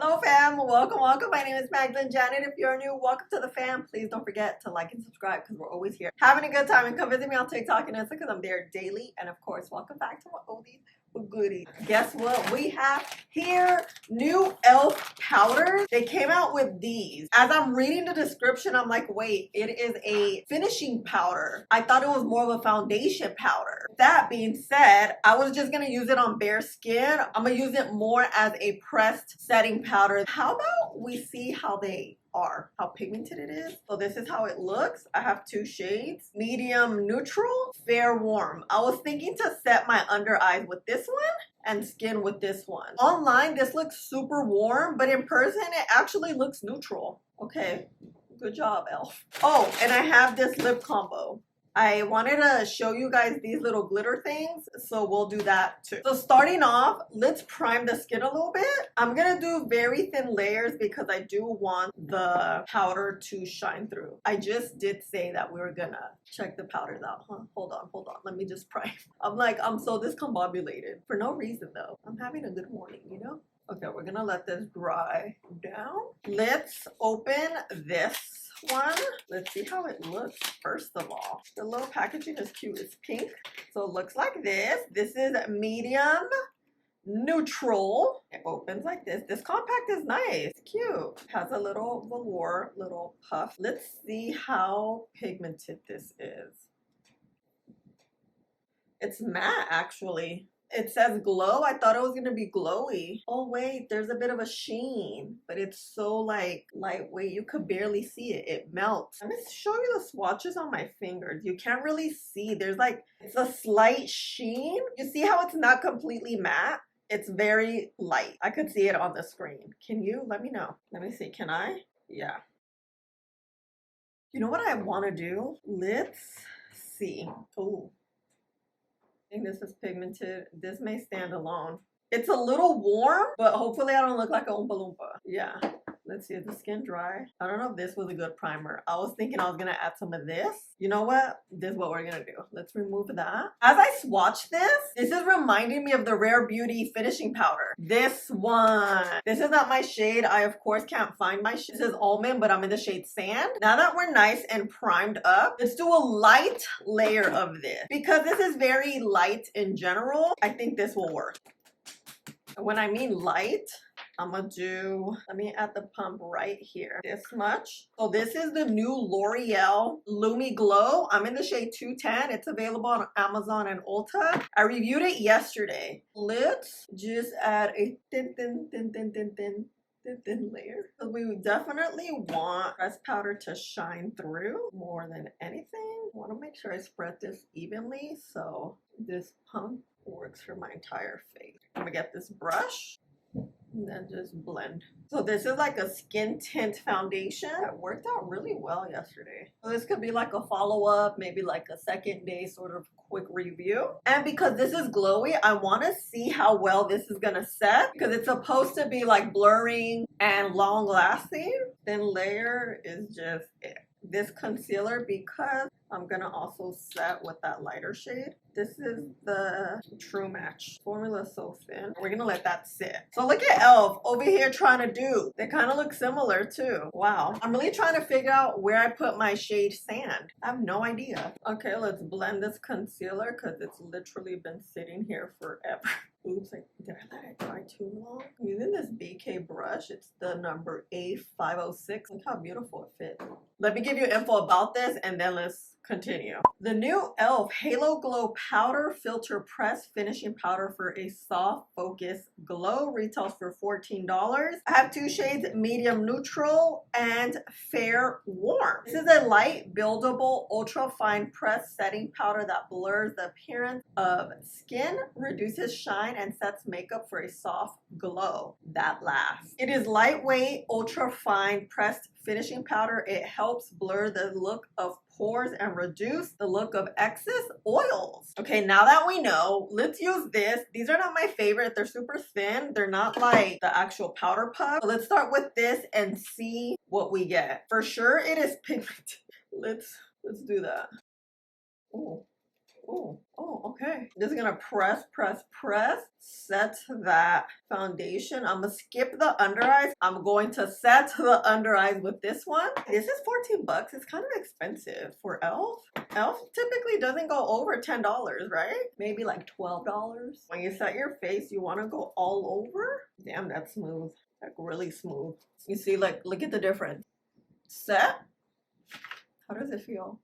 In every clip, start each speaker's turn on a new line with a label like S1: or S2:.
S1: Hello fam, welcome. My name is Magdalene Janet. If you're new, welcome to the fam. Please don't forget to like and subscribe because we're always here having a good time. And come visit me on TikTok and Instagram because I'm there daily. And of course, welcome back to my oldies with goodies. Guess what we have here? New e.l.f. powders. They came out with these. As I'm reading the description, I'm like, wait, it is a finishing powder. I thought it was more of a foundation powder. That being said, I was just gonna use it on bare skin. I'm gonna use it more as a pressed setting powder. How about we see how they are, how pigmented it is. So this is how it looks. I have two shades, medium neutral, fair warm. I was thinking to set my under eyes with this one and skin with this one. Online this looks super warm, but in person it actually looks neutral. Okay, good job e.l.f. Oh, and I have this lip combo. I wanted to show you guys these little glitter things, so we'll do that too. So starting off, let's prime the skin a little bit. I'm gonna do very thin layers because I do want the powder to shine through. I just did say that we were gonna check the powders out, huh? Hold on. Let me just prime. I'm so discombobulated. For no reason though. I'm having a good morning, you know? Okay, we're gonna let this dry down. Let's open this one. Let's see how it looks first of all. The little packaging is cute. It's pink. So it looks like this. This is medium neutral. It opens like this. This compact is nice. It's cute. It has a little velour, little puff. Let's see how pigmented this is. It's matte actually. It says glow. I thought it was gonna be glowy. Oh wait, there's a bit of a sheen, but it's so like lightweight. You could barely see it. It melts. Let me show you the swatches on my fingers. You can't really see. There's like, it's a slight sheen. You see how it's not completely matte? It's very light. I could see it on the screen. Can you? Let me know. Let me see. Can I? Yeah. You know what I want to do? Let's see. Oh. I think this is pigmented. This may stand alone. It's a little warm, but hopefully I don't look like a Oompa Loompa. Yeah. Let's see, is the skin dry? I don't know if this was a good primer. I was thinking I was gonna add some of this. You know what? This is what we're gonna do. Let's remove that. As I swatch this is reminding me of the Rare Beauty finishing powder. This one. This is not my shade. I, of course, can't find my shade. This is almond, but I'm in the shade sand. Now that we're nice and primed up, let's do a light layer of this. Because this is very light in general, I think this will work. When I mean light, I'm gonna do, let me add the pump right here, this much. So this is the new L'Oreal Lumi Glow. I'm in the shade 210. It's available on Amazon and Ulta. I reviewed it yesterday. Let's just add a thin layer. So we definitely want pressed powder to shine through more than anything. I want to make sure I spread this evenly so this pump works for my entire face. I'm gonna get this brush and then just blend. So this is like a skin tint foundation. It worked out really well yesterday. So this could be like a follow-up, maybe like a second day sort of quick review. And because this is glowy, I want to see how well this is gonna set because it's supposed to be like blurring and long lasting. Thin layer is just it. This concealer, because I'm gonna also set with that lighter shade. This is the True Match. Formula is so thin. We're gonna let that sit. So look at e.l.f. over here trying to do. They kind of look similar too. Wow. I'm really trying to figure out where I put my shade sand. I have no idea. Okay, let's blend this concealer because it's literally been sitting here forever. Oops, did I let it dry too long? I'm using this BK brush. It's the number A506. Look how beautiful it fits. Let me give you info about this and then let's continue. The new e.l.f. Halo Glow Powder Filter Press Finishing Powder for a soft focus glow retails for $14. I have two shades, medium neutral and fair warm. This is a light buildable ultra fine press setting powder that blurs the appearance of skin, reduces shine, and sets makeup for a soft glow that lasts. It is lightweight, ultra fine pressed finishing powder. It helps blur the look of pores and reduce the look of excess oils. Okay, now that we know, let's use this. These are not my favorite. They're super thin. They're not like the actual powder puff. So let's start with this and see what we get. For sure, it is pigmented. Let's do that. Oh, Oh, okay. Just gonna press, set that foundation. I'm gonna skip the under eyes. I'm going to set the under eyes with this one. This is 14 bucks. It's kind of expensive for e.l.f. e.l.f. typically doesn't go over $10, right? Maybe like $12. When you set your face, you wanna go all over. Damn, that's smooth. Like really smooth. You see, like, look at the difference. Set. How does it feel?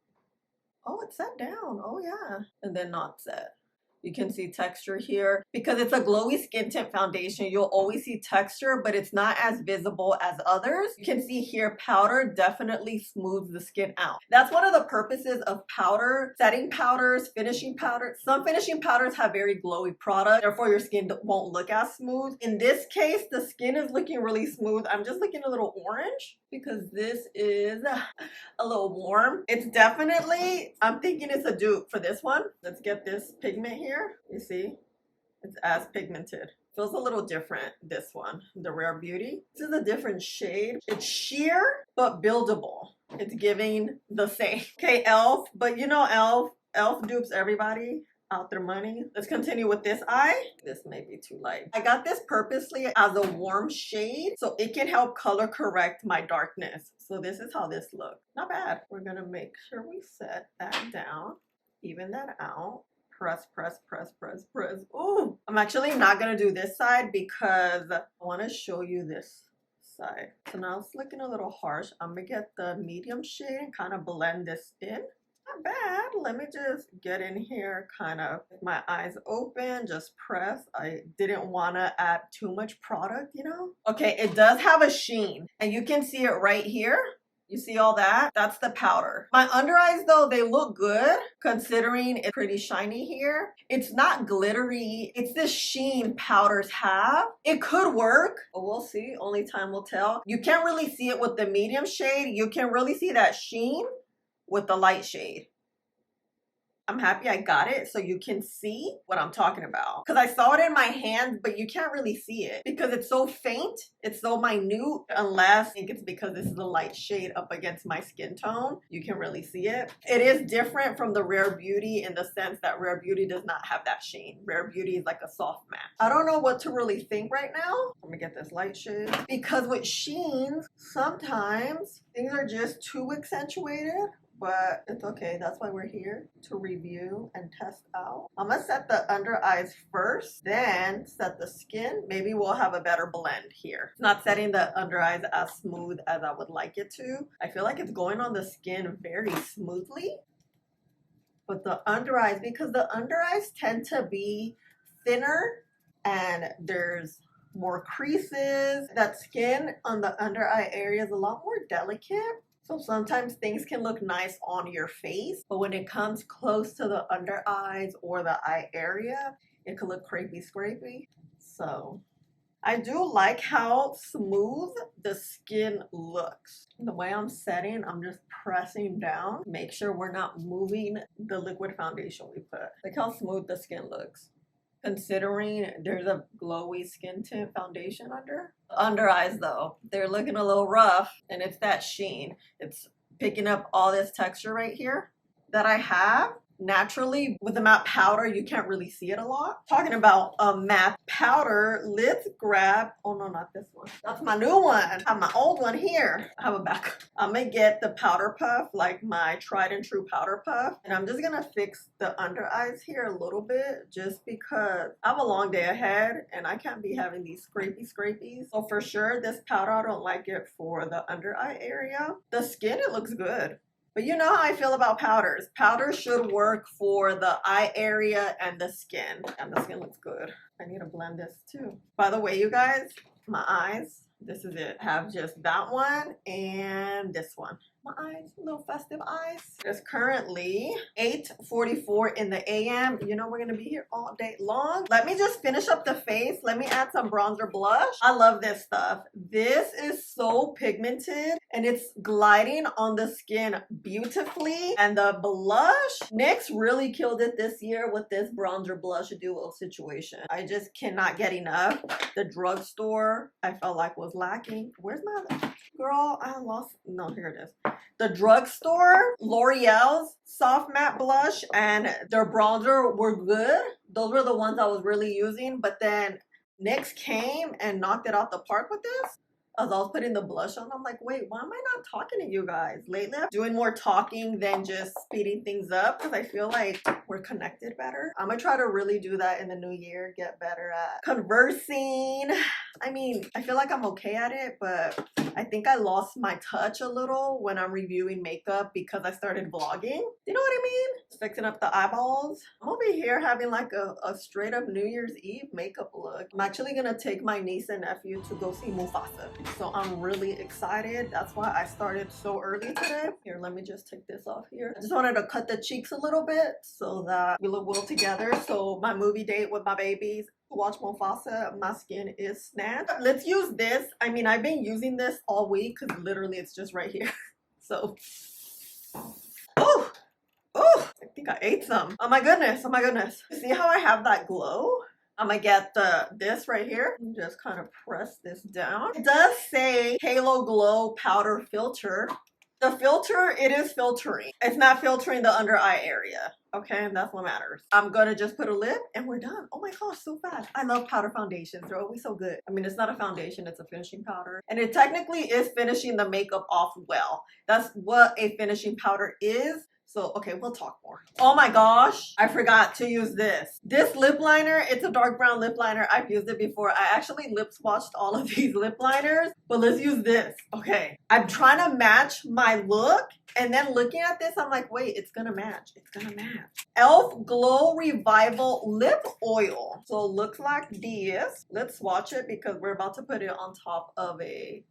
S1: Oh, it's set down. Oh, yeah. And then not set. You can see texture here. Because it's a glowy skin tint foundation, you'll always see texture, but it's not as visible as others. You can see here, powder definitely smooths the skin out. That's one of the purposes of powder, setting powders, finishing powders. Some finishing powders have very glowy product, therefore your skin won't look as smooth. In this case, the skin is looking really smooth. I'm just looking a little orange because this is a little warm. It's definitely, I'm thinking it's a dupe for this one. Let's get this pigment here. You see, it's as pigmented. Feels a little different, this one, the Rare Beauty. This is a different shade. It's sheer, but buildable. It's giving the same. Okay, e.l.f., but you know e.l.f. dupes everybody out their money. Let's continue with this eye. This may be too light. I got this purposely as a warm shade so it can help color correct my darkness. So this is how this looks. Not bad. We're gonna make sure we set that down, even that out. Press. Ooh, I'm actually not gonna do this side because I wanna show you this side. So now it's looking a little harsh. I'm gonna get the medium shade and kind of blend this in. Not bad. Let me just get in here, kind of with my eyes open, just press. I didn't want to add too much product, you know? Okay, it does have a sheen, and you can see it right here. You see all that? That's the powder. My under eyes though, they look good considering it's pretty shiny here. It's not glittery. It's this sheen powders have. It could work, but we'll see. Only time will tell. You can't really see it with the medium shade. You can really see that sheen with the light shade. I'm happy I got it so you can see what I'm talking about. Because I saw it in my hand, but you can't really see it because it's so faint. It's so minute, unless I think it's because this is a light shade up against my skin tone. You can really see it. It is different from the Rare Beauty in the sense that Rare Beauty does not have that sheen. Rare Beauty is like a soft matte. I don't know what to really think right now. Let me get this light shade. Because with sheens, sometimes things are just too accentuated. But it's okay. That's why we're here, to review and test out. I'm gonna set the under eyes first, then set the skin. Maybe we'll have a better blend here. It's not setting the under eyes as smooth as I would like it to. I feel like it's going on the skin very smoothly. But the under eyes, because the under eyes tend to be thinner and there's more creases. That skin on the under eye area is a lot more delicate. So sometimes things can look nice on your face, but when it comes close to the under eyes or the eye area, it could look crepey scrapey. So I do like how smooth the skin looks. The way I'm setting, I'm just pressing down. Make sure we're not moving the liquid foundation we put. Look how smooth the skin looks. Considering there's a glowy skin tint foundation under eyes though, they're looking a little rough, and it's that sheen. It's picking up all this texture right here that I have. Naturally, with the matte powder, you can't really see it a lot. Talking about a matte powder, let's grab, oh no, not this one. That's my new one. I have my old one here. I have a backup. I'm gonna get the powder puff, like my tried and true powder puff. And I'm just gonna fix the under eyes here a little bit, just because I have a long day ahead and I can't be having these scrapies. So for sure, this powder, I don't like it for the under eye area. The skin, it looks good. But you know how I feel about powders. Powders should work for the eye area and the skin. And the skin looks good. I need to blend this too. By the way, you guys, my eyes, this is it. I have just that one and this one. My eyes, little festive eyes. It's currently 8:44 in the a.m. You know we're gonna be here all day long. Let me just finish up the face. Let me add some bronzer blush. I love this stuff. This is so pigmented and it's gliding on the skin beautifully. And the blush, NYX really killed it this year with this bronzer blush duo situation. I just cannot get enough. The drugstore, I felt like was lacking. Where's my other? Girl, I lost, no, here it is. the drugstore, L'Oreal's soft matte blush and their bronzer were good. Those were the ones I was really using, but then NYX came and knocked it out the park with this. As I was putting the blush on, I'm like, wait, why am I not talking to you guys? Lately, I'm doing more talking than just speeding things up because I feel like we're connected better. I'm gonna try to really do that in the new year, get better at conversing. I mean, I feel like I'm okay at it, but I think I lost my touch a little when I'm reviewing makeup because I started vlogging. You know what I mean? Fixing up the eyeballs. I'm over here having like a straight up New Year's Eve makeup look. I'm actually gonna take my niece and nephew to go see Mufasa. So I'm really excited. That's why I started so early today. Here, let me just take this off here. I just wanted to cut the cheeks a little bit so that we look well together. So my movie date with my babies, watch Mufasa, my skin is snatched. Let's use this. I mean, I've been using this all week because literally it's just right here. So, oh, I think I ate some. Oh my goodness, oh my goodness. See how I have that glow? I'm gonna get this right here and just kind of press this down. It does say Halo Glow Powder Filter. The filter, it is filtering. It's not filtering the under eye area. Okay, and that's what matters. I'm gonna just put a lip and we're done. Oh my gosh, so fast. I love powder foundations. They're always so good. I mean, it's not a foundation, it's a finishing powder. And it technically is finishing the makeup off well. That's what a finishing powder is. So, okay, we'll talk more. Oh my gosh, I forgot to use this. This lip liner, it's a dark brown lip liner. I've used it before. I actually lip swatched all of these lip liners, but let's use this. Okay, I'm trying to match my look, and then looking at this, I'm like, wait, it's gonna match. It's gonna match. e.l.f. Glow Revival Lip Oil. So it looks like this. Let's swatch it because we're about to put it on top of a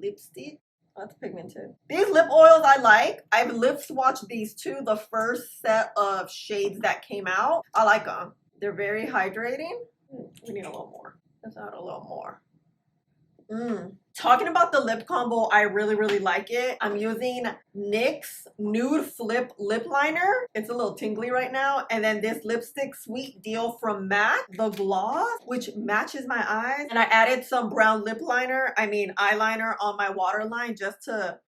S1: lipstick. That's pigmented. These lip oils I like. I've lip swatched these two, the first set of shades that came out. I like them. They're very hydrating. We need a little more. Let's add a little more. Talking about the lip combo, I really like it. I'm using NYX Nude Flip Lip Liner. It's a little tingly right now. And then this lipstick Sweet Deal from MAC, the gloss, which matches my eyes. And I added some brown lip liner, eyeliner on my waterline just to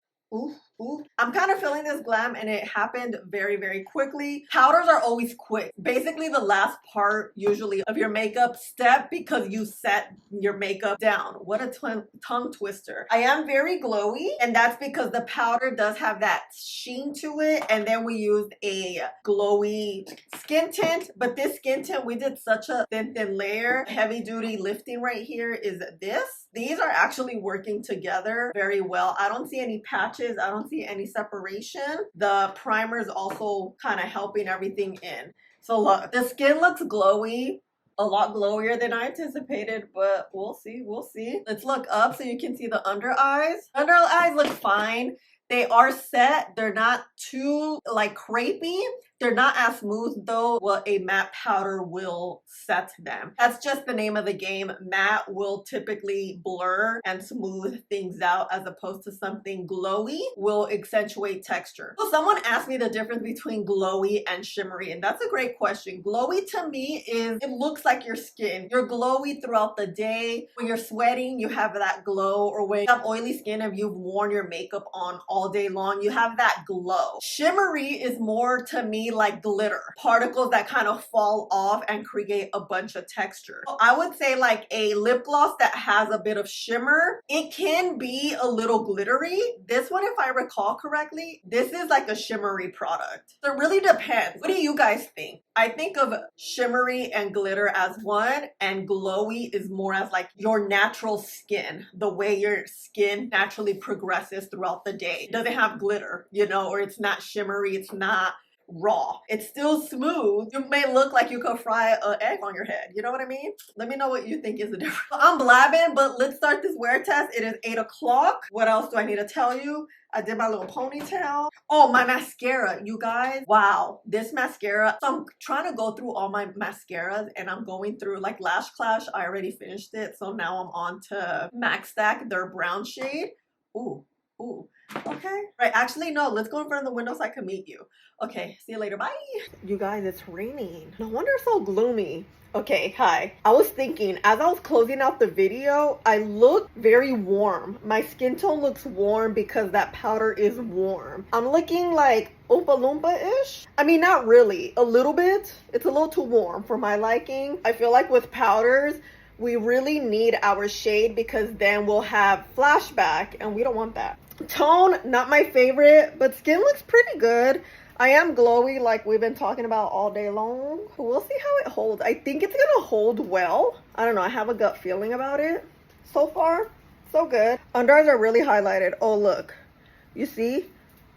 S1: I'm kind of feeling this glam, and it happened very quickly. Powders are always quick. Basically the last part usually of your makeup step because you set your makeup down. What a tongue twister. I am very glowy, and that's because the powder does have that sheen to it, and then we used a glowy skin tint. But this skin tint, we did such a thin layer. Heavy duty lifting right here is this. These are actually working together very well. I don't see any patches. I don't see any separation. The primer is also kind of helping everything in. So look, the skin looks glowy, a lot glowier than I anticipated, but we'll see. Let's look up so you can see the under eyes. Under eyes look fine. They are set. They're not too like crepey. They're not as smooth though. Well, a matte powder will set them. That's just the name of the game. Matte will typically blur and smooth things out, as opposed to something glowy will accentuate texture. So someone asked me the difference between glowy and shimmery, and that's a great question. Glowy to me is, it looks like your skin. You're glowy throughout the day. When you're sweating, you have that glow, or when you have oily skin, if you've worn your makeup on all day long, you have that glow. Shimmery is more to me like glitter, particles that kind of fall off and create a bunch of texture. So I would say like a lip gloss that has a bit of shimmer, it can be a little glittery. This one, if I recall correctly, this is like a shimmery product. So it really depends. What do you guys think? I think of shimmery and glitter as one, and glowy is more as like your natural skin, the way your skin naturally progresses throughout the day. It doesn't have glitter, you know, or it's not shimmery, it's not raw. It's still smooth. You may look like you could fry an egg on your head. You know what I mean? Let me know what you think is the difference. I'm blabbing, but let's start this wear test. It is 8 o'clock. What else do I need to tell you? I did my little ponytail. Oh, my mascara, you guys. Wow, this mascara. So I'm trying to go through all my mascaras, and I'm going through like Lash Clash. I already finished it. So now I'm on to Max Stack, their brown shade. Ooh. Ooh, okay. Right, actually, no, let's go in front of the window so I can meet you. Okay, see you later. Bye. You guys, it's raining. No wonder it's so gloomy. Okay, hi. I was thinking, as I was closing out the video, I look very warm. My skin tone looks warm because that powder is warm. I'm looking like Oompa Loompa-ish. I mean, not really. A little bit. It's a little too warm for my liking. I feel like with powders, we really need our shade because then we'll have flashback and we don't want that. Tone, not my favorite, but skin looks pretty good. I am glowy like we've been talking about all day long. We'll see how it holds. I think it's gonna hold well. I don't know, I have a gut feeling about it. So far, so good. Under eyes are really highlighted. Oh, look. You see?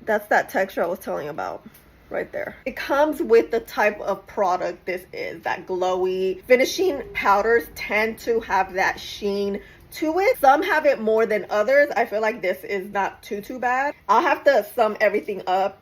S1: That's that texture I was telling you about. Right there. It comes with the type of product this is, that glowy. Finishing powders tend to have that sheen to it. Some have it more than others. I feel like this is not too bad. I'll have to sum everything up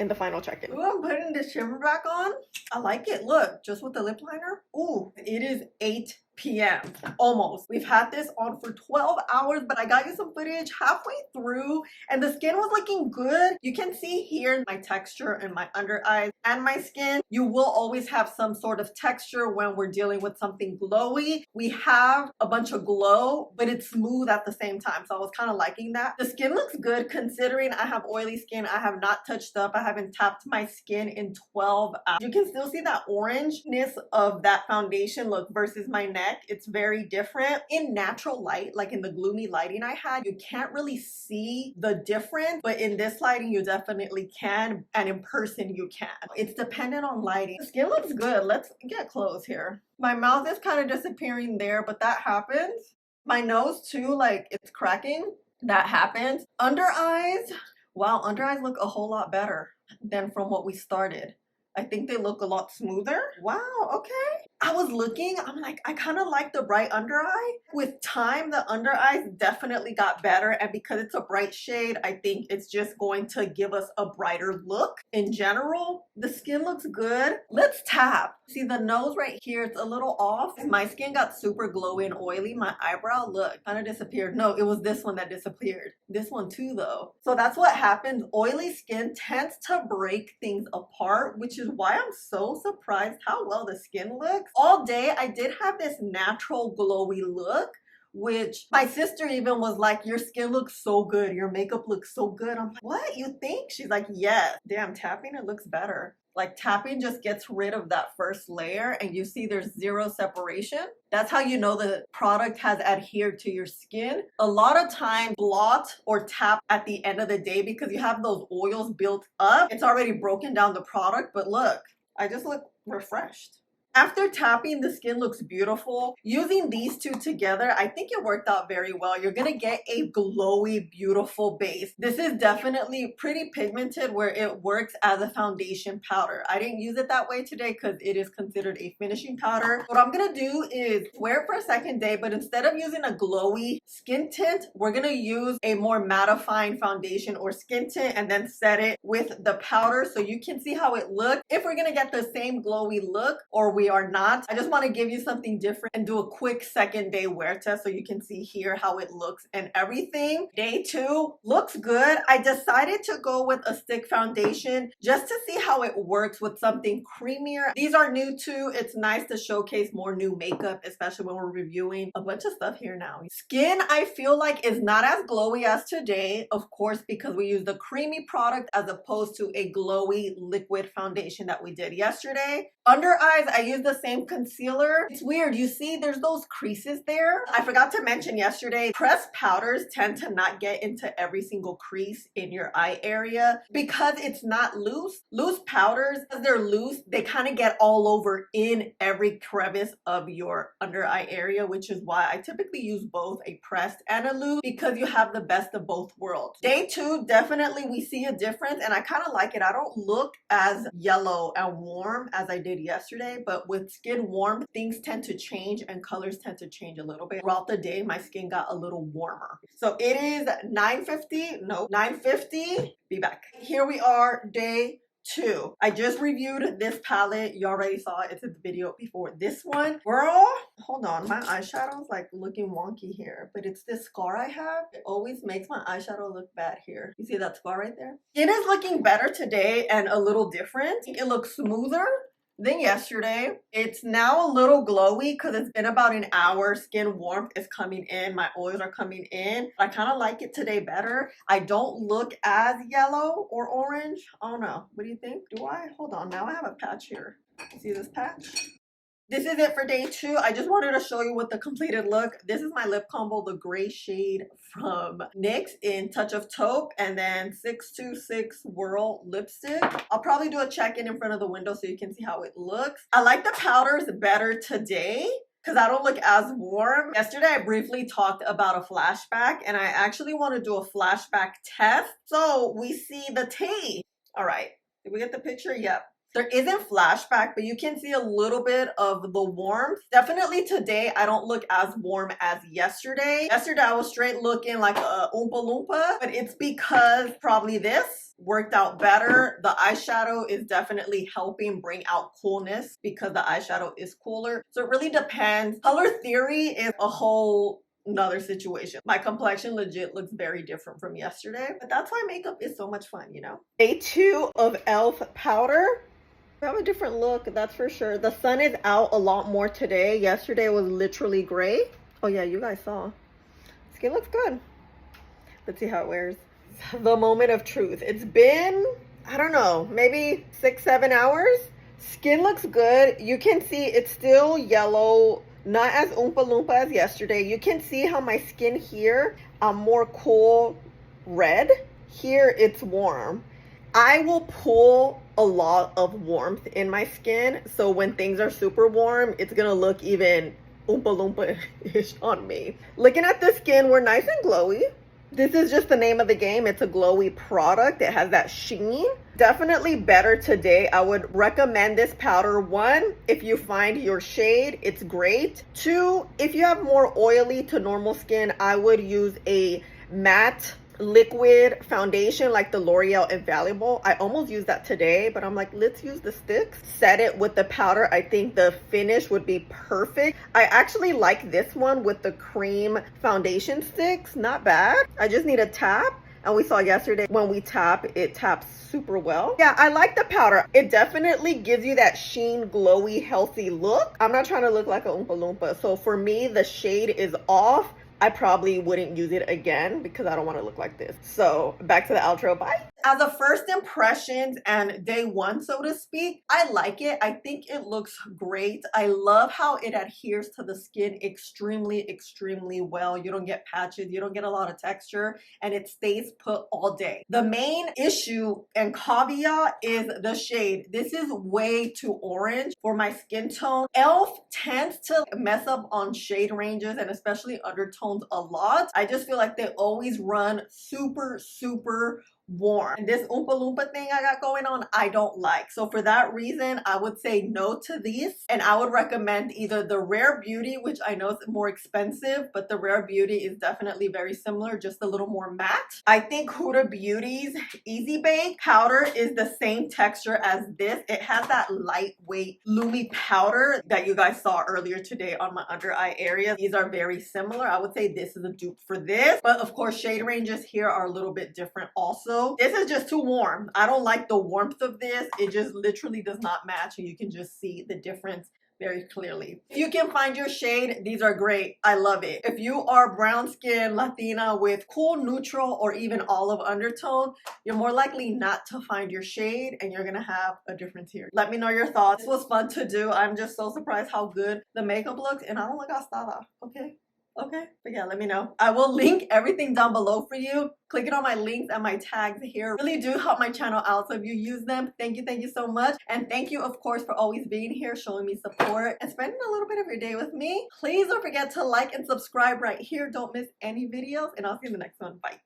S1: in the final check-in. Ooh, I'm putting the shimmer back on. I like it. Look, just with the lip liner. Ooh, it is 8 p.m. almost. We've had this on for 12 hours, but I got you some footage halfway through and the skin was looking good. You can see here my texture and my under eyes and my skin. You will always have some sort of texture when we're dealing with something glowy. We have a bunch of glow, but it's smooth at the same time. So I was kind of liking that. The skin looks good considering I have oily skin. I have not touched up. I haven't tapped my skin in 12 hours. You can still see that orangeness of that foundation look versus my neck. It's very different. In natural light, like in the gloomy lighting I had, you can't really see the difference, but in this lighting you definitely can, and in person you can. It's dependent on lighting. The skin looks good. Let's get close here. My mouth is kind of disappearing there, but that happens. My nose too, like it's cracking. That happens. Under eyes, wow, under eyes look a whole lot better than from what we started. I think they look a lot smoother. Wow, okay. I was looking, I'm like, I kind of like the bright under eye. With time, the under eyes definitely got better. And because it's a bright shade, I think it's just going to give us a brighter look. In general, the skin looks good. Let's tap. See the nose right here, it's a little off. My skin got super glowy and oily. My eyebrow, look, kind of disappeared. No, it was this one that disappeared. This one too, though. So that's what happens. Oily skin tends to break things apart, which is why I'm so surprised how well the skin looks. All day, I did have this natural glowy look, which my sister even was like, your skin looks so good. Your makeup looks so good. I'm like, what, you think? She's like, yes. Damn, tapping, it looks better. Like tapping just gets rid of that first layer and you see there's zero separation. That's how you know the product has adhered to your skin. A lot of times blot or tap at the end of the day because you have those oils built up. It's already broken down the product, but look, I just look refreshed. After tapping, the skin looks beautiful. Using these two together, I think it worked out very well. You're gonna get a glowy, beautiful base. This is definitely pretty pigmented where it works as a foundation powder. I didn't use it that way today because it is considered a finishing powder. What I'm gonna do is wear it for a second day, but instead of using a glowy skin tint, we're gonna use a more mattifying foundation or skin tint and then set it with the powder so you can see how it looks. If we're gonna get the same glowy look or we are not. I just want to give you something different and do a quick second day wear test so you can see here how it looks and everything. Day 2 looks good. I decided to go with a stick foundation just to see how it works with something creamier. These are new too. It's nice to showcase more new makeup, especially when we're reviewing a bunch of stuff here now. Skin, I feel like, is not as glowy as today, of course, because we used a creamy product as opposed to a glowy liquid foundation that we did yesterday. Under eyes, I used the same concealer. It's weird. You see, there's those creases there. I forgot to mention yesterday, pressed powders tend to not get into every single crease in your eye area because it's not loose. Loose powders, because they're loose, they kind of get all over in every crevice of your under eye area, which is why I typically use both a pressed and a loose because you have the best of both worlds. Day 2, definitely we see a difference and I kind of like it. I don't look as yellow and warm as I did yesterday, but with skin warm, things tend to change and colors tend to change a little bit. Throughout the day, my skin got a little warmer. So it is 9:50. No, 9:50. Be back. Here we are, day 2. I just reviewed this palette. You already saw it. It's in the video before this one. Girl, hold on. My eyeshadow's like looking wonky here, but it's this scar I have. It always makes my eyeshadow look bad here. You see that scar right there? It is looking better today and a little different. It looks smoother than yesterday. It's now a little glowy because it's been about an hour. Skin warmth is coming in. My oils are coming in. I kind of like it today better. I don't look as yellow or orange. Oh no. What do you think? Do I? Hold on. Now I have a patch here. See this patch? This is it for day 2. I just wanted to show you what the completed look. This is my lip combo, the gray shade from NYX in Touch of Taupe, and then 626 Whirl lipstick. I'll probably do a check-in in front of the window so you can see how it looks. I like the powders better today because I don't look as warm. Yesterday, I briefly talked about a flashback, and I actually want to do a flashback test. So we see the taste. All right. Did we get the picture? Yep. There isn't flashback, but you can see a little bit of the warmth. Definitely today, I don't look as warm as yesterday. Yesterday, I was straight looking like a Oompa Loompa, but it's because probably this worked out better. The eyeshadow is definitely helping bring out coolness because the eyeshadow is cooler. So it really depends. Color theory is a whole another situation. My complexion legit looks very different from yesterday, but that's why makeup is so much fun, you know? Day 2 of e.l.f. powder. We have a different look, that's for sure. The sun is out a lot more today. Yesterday was literally gray. Oh yeah, you guys saw. Skin looks good. Let's see how it wears. The moment of truth. It's been, I don't know, maybe 6-7 hours. Skin looks good. You can see it's still yellow, not as Oompa Loompa as yesterday. You can see how my skin here, I'm more cool red. Here it's warm. I will pull a lot of warmth in my skin, so when things are super warm, it's gonna look even Oompa Loompa-ish on me. Looking at the skin, we're nice and glowy. This is just the name of the game. It's a glowy product. It has that sheen. Definitely better today. I would recommend this powder. 1, if you find your shade, it's great. 2, if you have more oily to normal skin, I would use a matte liquid foundation like the L'Oreal Invaluable. I almost used that today, but I'm like, let's use the sticks. Set it with the powder. I think the finish would be perfect. I actually like this one with the cream foundation sticks. Not bad. I just need a tap. And we saw yesterday when we tap, it taps super well. Yeah, I like the powder. It definitely gives you that sheen, glowy, healthy look. I'm not trying to look like a Oompa Loompa. So for me, the shade is off. I probably wouldn't use it again because I don't want to look like this. So back to the outro. Bye. As a first impressions and day 1, so to speak, I like it. I think it looks great. I love how it adheres to the skin extremely, extremely well. You don't get patches. You don't get a lot of texture, and it stays put all day. The main issue and caveat is the shade. This is way too orange for my skin tone. e.l.f. tends to mess up on shade ranges and especially undertones a lot. I just feel like they always run super, super warm. And this Oompa Loompa thing I got going on, I don't like. So for that reason, I would say no to these. And I would recommend either the Rare Beauty, which I know is more expensive, but the Rare Beauty is definitely very similar, just a little more matte. I think Huda Beauty's Easy Bake powder is the same texture as this. It has that lightweight Lumi powder that you guys saw earlier today on my under eye area. These are very similar. I would say this is a dupe for this, but of course shade ranges here are a little bit different also. This is just too warm. I don't like the warmth of this. It just literally does not match, and you can just see the difference very clearly. If you can find your shade, these are great. I love it. If you are brown skin, Latina with cool neutral or even olive undertone, you're more likely not to find your shade, and you're gonna have a difference here. Let me know your thoughts. This was fun to do. I'm just so surprised how good the makeup looks, and I don't look gastada, okay? Okay, but yeah, let me know. I will link everything down below for you. Clicking on my links and my tags here really do help my channel out. So if you use them, thank you so much. And thank you, of course, for always being here, showing me support, and spending a little bit of your day with me. Please don't forget to like and subscribe right here. Don't miss any videos, and I'll see you in the next one. Bye.